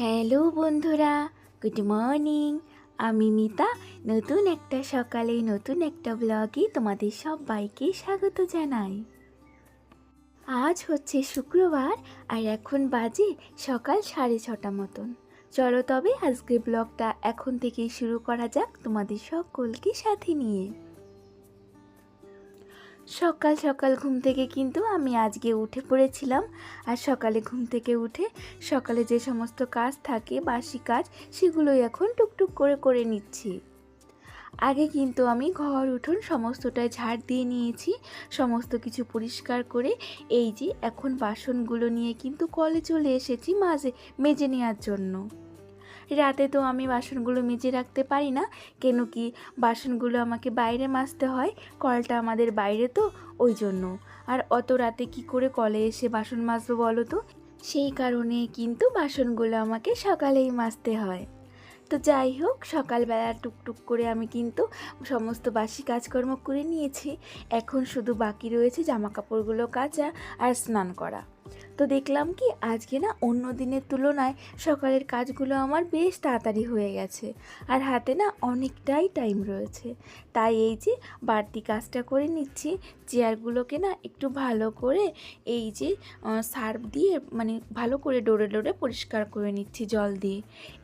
Hello বন্ধুরা, good morning. আমি মিতা। নতুন একটা সকালে নতুন একটা ব্লগে তোমাদের সবাইকে স্বাগত জানাই। আজ হচ্ছে শুক্রবার আর এখন বাজে সকাল 6:30 মতন। চলো তবে আজকের ব্লগটা এখন থেকেই শুরু করা যাক তোমাদের সকলকে সাথে নিয়ে। সকাল সকাল ঘুম থেকে কিন্তু আমি আজকে উঠে পড়েছিলাম। আর সকালে ঘুম থেকে উঠে সকালে যে সমস্ত কাজ থাকে বাসি কাজ সেগুলোই এখন টুকটুক করে করে নিচ্ছি। আগে কিন্তু আমি ঘর উঠোন সমস্তটাই ঝাড় দিয়ে নিয়েছি, সমস্ত কিছু পরিষ্কার করে এই যে এখন বাসনগুলো নিয়ে কিন্তু কলে চলে এসেছি মেজে নেওয়ার জন্য। রাতে তো আমি বাসনগুলো মেজে রাখতে পারি না, কেন কি বাসনগুলো আমাকে বাইরে মাজতে হয়, কলটা আমাদের বাইরে তো ওই জন্য। আর অত রাতে কি করে কলে এসে বাসন মাজবো বলো তো, সেই কারণে কিন্তু বাসনগুলো আমাকে সকালেই মাজতে হয়। তো যাই হোক, সকালবেলা টুকটুক করে আমি কিন্তু সমস্ত বাসি কাজকর্ম করে নিয়েছি। এখন শুধু বাকি রয়েছে জামা কাপড়গুলো কাচা আর স্নান করা। তো দেখলাম কি আজকে না অন্য দিনের তুলনায় সকালের কাজগুলো আমার বেশ তাড়াতাড়ি হয়ে গেছে, আর হাতে না অনেকটাই টাইম রয়েছে। তাই এই যে বাড়তি কাজটা করে নিচ্ছি, চেয়ারগুলোকে না একটু ভালো করে এই যে সার্ফ দিয়ে মানে ভালো করে ডোরে ডোরে পরিষ্কার করে নিচ্ছি জল দিয়ে।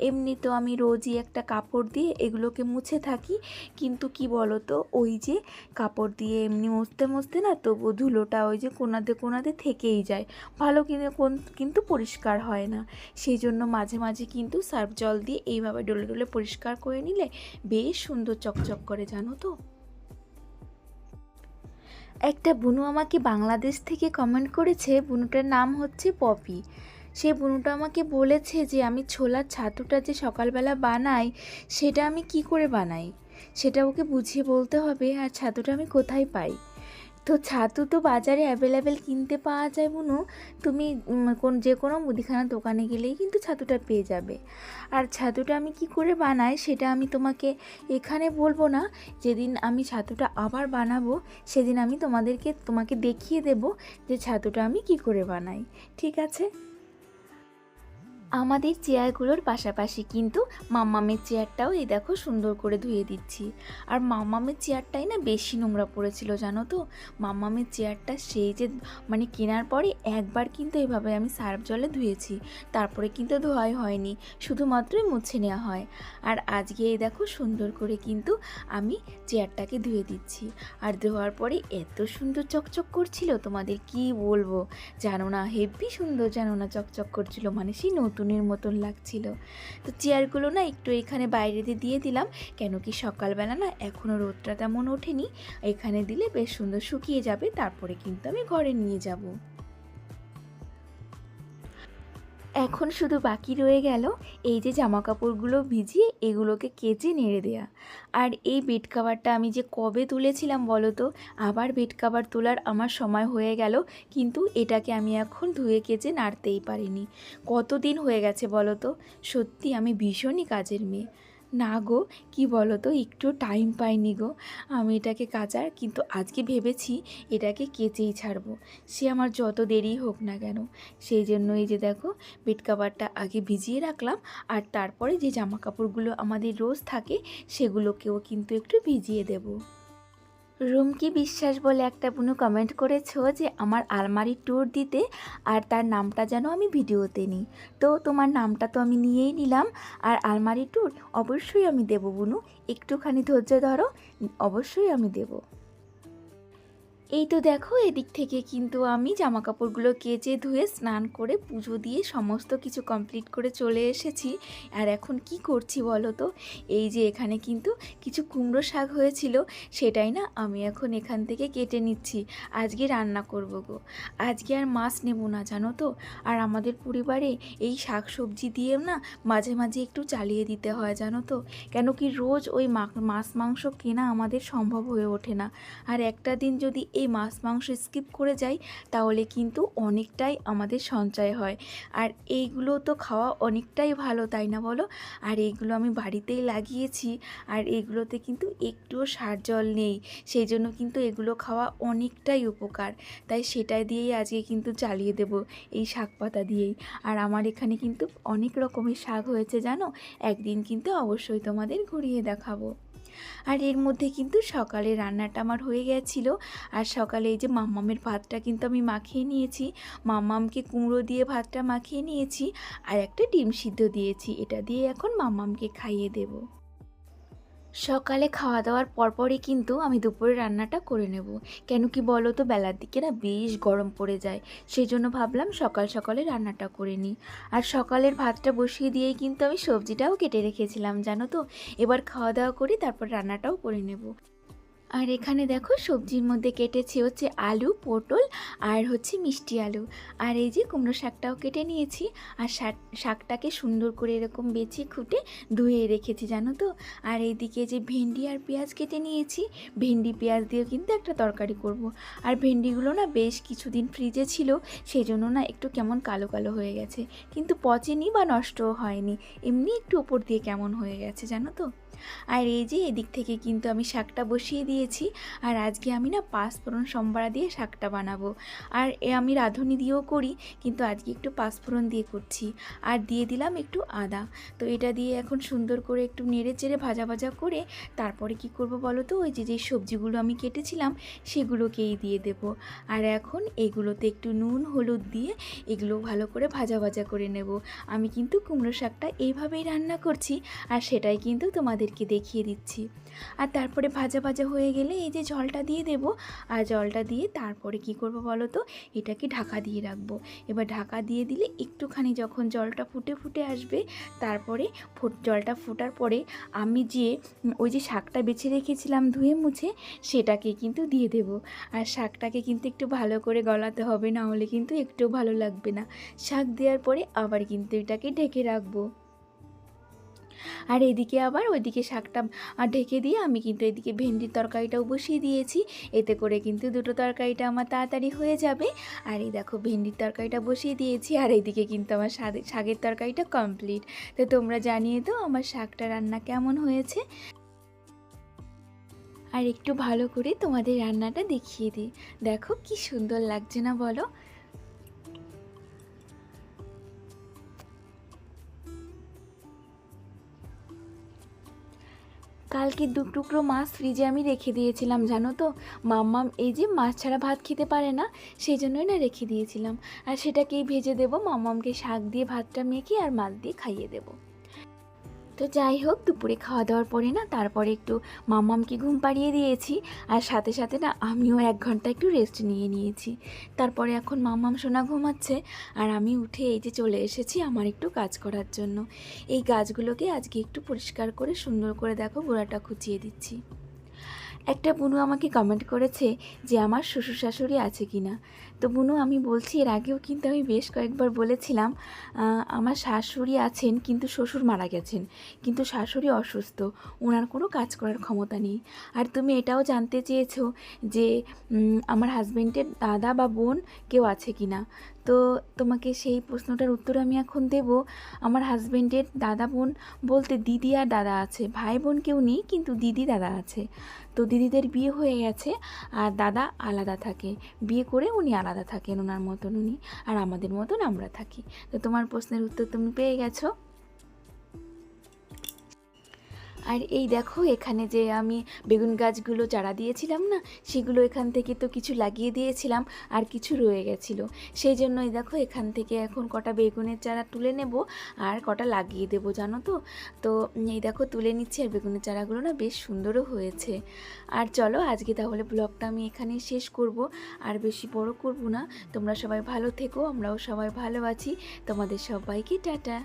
এমনি তো আমি রোজই একটা কাপড় দিয়ে এগুলোকে মুছে থাকি, কিন্তু কি বলো তো, ওই যে কাপড় দিয়ে এমনি মুছতে মুছতে না তবু ধুলোটা ওই যে কোনাতে কোনাতে থেকেই যায়, ভালো কিন্তু পরিষ্কার হয় না। সেই জন্য মাঝে মাঝে কিন্তু সার্ফ জল দিয়ে এইভাবে ডলে ডলে পরিষ্কার করে নিলে বেশ সুন্দর চকচক করে, জানো তো। একটা বুনু আমাকে বাংলাদেশ থেকে কমেন্ট করেছে, বুনুটার নাম হচ্ছে পপি। সে বুনুটা আমাকে বলেছে যে আমি ছোলার ছাতুটা যে সকালবেলা বানাই সেটা আমি কি করে বানাই, সেটা ওকে বুঝিয়ে বলতে হবে, আর ছাতুটা আমি কোথায় পাই। তো ছাতু তো বাজারে অ্যাভেলেবেল কিনতে পাওয়া যায় বুনু, তুমি যে কোনো মুদিখানা দোকানে গেলেই কিন্তু ছাতুটা পেয়ে যাবে। আর ছাতুটা আমি কি করে বানাই সেটা আমি এখানে বলবো না, যেদিন আমি ছাতুটা আবার বানাবো সেদিন আমি তোমাকে দেখিয়ে দেব যে ছাতুটা আমি কি করে বানাই, ঠিক আছে। আমাদের চেয়ারগুলোর পাশাপাশি কিন্তু মাম্মামের চেয়ারটাও এই দেখো সুন্দর করে ধুয়ে দিচ্ছি। আর মাম্মামের চেয়ারটাই না বেশি নোংরা পড়েছিল, জানো তো। মাম্মামের চেয়ারটা সেই যে মানে কেনার পরে একবার কিন্তু এইভাবে আমি সার্ফ জলে ধুয়েছি, তারপরে কিন্তু ধোয়াই হয়নি, শুধুমাত্রই মুছে নেওয়া হয়। আর আজকে এই দেখো সুন্দর করে কিন্তু আমি চেয়ারটাকে ধুয়ে দিচ্ছি। আর ধোয়ার পরে এত সুন্দর চকচক করছিল, তোমাদের কি বলবো, জানো না, হেব্বি সুন্দর, জানো না, চকচক করছিল, মানে সেই নতুনের মতন লাগছিল। তো চেয়ারগুলো না একটু এখানে বাইরেতে দিয়ে দিলাম, কেন কি সকালবেলা না এখনও রোদটা তেমন ওঠেনি, এখানে দিলে বেশ সুন্দর শুকিয়ে যাবে, তারপরে কিন্তু আমি ঘরে নিয়ে যাব। এখন শুধু বাকি রয়ে গেল এই যে জামা কাপড়গুলো ভিজিয়ে এগুলোকে কেচে নেড়ে দেয়া। আর এই বেড কাভারটা আমি যে কবে তুলেছিলাম বলো তো, আবার বেড কাভার তোলার আমার সময় হয়ে গেল, কিন্তু এটাকে আমি এখন ধুয়ে কেচে নাড়তেই পারিনি। কতদিন হয়ে গেছে বলো তো, সত্যি আমি ভীষণই কাজের মেয়ে। না গো, কি বলো তো, একটু টাইম পাইনি গো আমি এটাকে কাচার, কিন্তু আজকে ভেবেছি এটাকে কেচেই ছাড়বো, সে আমার যত দেরি হোক না কেন। সেই জন্য এই যে দেখো বেড কাভারটা আগে ভিজিয়ে রাখলাম, আর তারপরে যে জামা কাপড়গুলো আমাদের রোজ থাকে সেগুলোকেও কিন্তু একটু ভিজিয়ে দেবো। রুমকি বিশ্বাস বলে একটা বুনু কমেন্ট করেছো যে আমার আলমারি ট্যুর দিতে, আর তার নামটা যেন আমি ভিডিওতে নিই। তো তোমার নামটা তো আমি নিয়েই নিলাম, আর আলমারি ট্যুর অবশ্যই আমি দেবো বুনু, একটুখানি ধৈর্য ধরো, অবশ্যই আমি দেবো। এই তো দেখো এদিক থেকে কিন্তু আমি জামা কাপড়গুলো কেচে ধুয়ে স্নান করে পুজো দিয়ে সমস্ত কিছু কমপ্লিট করে চলে এসেছি। আর এখন কি করছি বলো তো, এই যে এখানে কিন্তু কিছু কুমড়ো শাক হয়েছিল, সেটাই না আমি এখন এখান থেকে কেটে নিচ্ছি। আজকে রান্না করব গো, আজকে আর মাছ নেব না, জানো তো। আর আমাদের পরিবারে এই শাক সবজি দিয়েও না মাঝে মাঝে একটু চালিয়ে দিতে হয়, জানো তো, কেন কি রোজ ওই মাছ মাংস কেনা আমাদের সম্ভব হয়ে ওঠে না। আর একটা দিন যদি এই মাছ মাংস স্কিপ করে যাই তাহলে কিন্তু অনেকটাই আমাদের সঞ্চয় হয়। আর এইগুলো তো খাওয়া অনেকটাই ভালো, তাই না বলো? আর এইগুলো আমি বাড়িতেই লাগিয়েছি, আর এইগুলোতে কিন্তু একটুও সার জল নেই, সেই জন্য কিন্তু এগুলো খাওয়া অনেকটাই উপকার। তাই সেটাই দিয়েই আজকে কিন্তু চালিয়ে দেব, এই শাক পাতা দিয়েই। আর আমার এখানে কিন্তু অনেক রকমের শাক হয়েছে জানো, একদিন কিন্তু অবশ্যই তোমাদের ঘুরিয়ে দেখাবো। আর এর মধ্যে কিন্তু সকালে রান্নাটা আমার হয়ে গেছিল। আর সকালে এই যে মাম্মামের ভাতটা কিন্তু আমি মাখিয়ে নিয়েছি, মাম্মামকে কুমড়ো দিয়ে ভাতটা মাখিয়ে নিয়েছি, আর একটা ডিম সিদ্ধ দিয়েছি, এটা দিয়ে এখন মাম্মামকে খাইয়ে দেব। সকালে খাওয়া দাওয়ার পরপরই কিন্তু আমি দুপুরে রান্নাটা করে নেব। কেন কি বলো তো, বেলার দিকে না বেশ গরম পড়ে যায়, সেই জন্য ভাবলাম সকাল সকালে রান্নাটা করে নিই। আর সকালের ভাতটা বসিয়ে দিয়েই কিন্তু আমি সবজিটাও কেটে রেখেছিলাম জানো তো। এবার খাওয়া দাওয়া করি, তারপর রান্নাটাও করে নেব। আর এখানে দেখো সবজির মধ্যে কেটেছি হচ্ছে আলু, পটল আর হচ্ছে মিষ্টি আলু। আর এই যে কুমড়ো শাকটাও কেটে নিয়েছি। আর শাকটাকে সুন্দর করে এরকম বেছে খুঁটে ধুয়ে রেখেছি জানো তো। আর এইদিকে যে ভেন্ডি আর পেঁয়াজ কেটে নিয়েছি, ভেন্ডি পেঁয়াজ দিয়েও কিন্তু একটা তরকারি করব। আর ভেন্ডিগুলো না বেশ কিছুদিন ফ্রিজে ছিল, সেই জন্য না একটু কেমন কালো কালো হয়ে গেছে, কিন্তু পচেনি বা নষ্টও হয়নি, এমনি একটু ওপর দিয়ে কেমন হয়ে গেছে জানো তো। আর এই যে এদিক থেকে কিন্তু আমি শাকটা বসিয়ে দিয়েছি। আর আজকে আমি না পাঁচফোড়ন সম্বরা দিয়ে শাকটা বানাবো। আর আমি রাঁধুনি দিয়েও করি, কিন্তু আজকে একটু পাঁচফোড়ন দিয়ে করছি। আর দিয়ে দিলাম একটু আদা। তো এটা দিয়ে এখন সুন্দর করে একটু নেড়ে চেড়ে ভাজা ভাজা করে তারপরে কি করব বলো তো, ওই যে সবজিগুলো আমি কেটেছিলাম সেগুলোকেই দিয়ে দেব। আর এখন এগুলোতে একটু নুন হলুদ দিয়ে এগুলো ভালো করে ভাজা ভাজা করে নেব। আমি কিন্তু কুমড়ো শাকটা এইভাবেই রান্না করছি, আর সেটাই কিন্তু তোমাদেরকে দেখিয়ে দিচ্ছি। আর তারপরে ভাজা ভাজা হয়ে গেলে এই যে জলটা দিয়ে দেব। আর জলটা দিয়ে তারপরে কি করব বলো তো, এটাকে ঢাকা দিয়ে রাখবো। এবার ঢাকা দিয়ে দিলে একটুখানি যখন জলটা ফুটে ফুটে আসবে, তারপরে জলটা ফোটার পরে আমি যে ওই যে শাকটা বেছে রেখেছিলাম ধুয়ে মুছে, সেটাকে কিন্তু দিয়ে দেব। আর শাকটাকে কিন্তু একটু ভালো করে গলাতে হবে, না হলে কিন্তু একটু ভালো লাগবে না। শাক দেওয়ার পরে আবার কিন্তু এটাকে ঢেকে রাখবো। আর এদিকে আবার ওইদিকে শাকটা ঢেকে দিয়ে আমি কিন্তু এদিকে ভেন্ডির তরকারিটাও বসিয়ে দিয়েছি, এতে করে কিন্তু দুটো তরকারিটা আমার তাড়াতাড়ি হয়ে যাবে। আর এই দেখো ভেন্ডির তরকারিটা বসিয়ে দিয়েছি, আর এইদিকে কিন্তু আমার শাকের তরকারিটা কমপ্লিট। তো তোমরা জানিয়ে তো আমার শাকটা রান্না কেমন হয়েছে। আর একটু ভালো করে তোমাদের রান্নাটা দেখিয়ে দিই, দেখো কি সুন্দর লাগছে না বলো। কালকে দু টুকরো মাছ ফ্রিজে আমি রেখে দিয়েছিলাম জানো তো। মাম্মাম এই যে মাছ ছাড়া ভাত খেতে পারে না, সেই জন্যই না রেখে দিয়েছিলাম। আর সেটাকেই ভেজে দেবো, মাম্মামকে শাক দিয়ে ভাতটা মেখে আর মাছ দিয়ে খাইয়ে দেবো। তো যাই হোক, দুপুরে খাওয়া দাওয়ার পরে না তারপরে একটু মাম্মামকে ঘুম পাড়িয়ে দিয়েছি, আর সাথে সাথে না আমিও 1 ঘন্টা একটু রেস্ট নিয়েছি। তারপরে এখন মাম্মাম সোনা ঘুমাচ্ছে, আর আমি উঠে এই যে চলে এসেছি আমার একটু কাজ করার জন্য। এই গাছগুলোকে আজকে একটু পরিষ্কার করে সুন্দর করে দেখো গোড়াটা খুঁচিয়ে দিচ্ছি। একটা বুনু আমাকে কমেন্ট করেছে যে আমার শ্বশুর শাশুড়ি আছে কি না। তো বুনু আমি বলছি, এর আগেও কিন্তু আমি বেশ কয়েকবার বলেছিলাম আমার শাশুড়ি আছেন, কিন্তু শ্বশুর মারা গেছেন, কিন্তু শাশুড়ি অসুস্থ, ওনার কোনো কাজ করার ক্ষমতা নেই। আর তুমি এটাও জানতে চেয়েছো যে আমার হাজব্যান্ডের দাদা বা বোন কেউ আছে কি না। তো তোমাকে সেই প্রশ্নটার উত্তর আমি এখন দেব। আমার হাজব্যান্ডের দাদা বোন বলতে দিদি আর দাদা আছে, ভাই বোন কেউ নেই, কিন্তু দিদি দাদা আছে। তো দিদিদের বিয়ে হয়ে গেছে, আর দাদা আলাদা থাকে, বিয়ে করে উনি আলাদা থাকেন, ওনার মতন উনি, আর আমাদের মতন আমরা থাকি। তো তোমার প্রশ্নের উত্তর তুমি পেয়ে গেছো। আর এই দেখো এখানে যে আমি বেগুন গাছগুলো চারা দিয়েছিলাম না, সেগুলো এখান থেকে তো কিছু লাগিয়ে দিয়েছিলাম, আর কিছু রয়ে গেছিলো, সেই জন্যই দেখো এখান থেকে এখন কটা বেগুনের চারা তুলে নেব আর কটা লাগিয়ে দেবো জানো তো। তো এই দেখো তুলে নিচ্ছি, আর বেগুনের চারাগুলো না বেশ সুন্দরও হয়েছে। আর চলো আজকে তাহলে ব্লগটা আমি এখানেই শেষ করব, আর বেশি বড় করব না। তোমরা সবাই ভালো থেকো, আমরাও সবাই ভালো আছি। তোমাদের সবাইকে টাটা।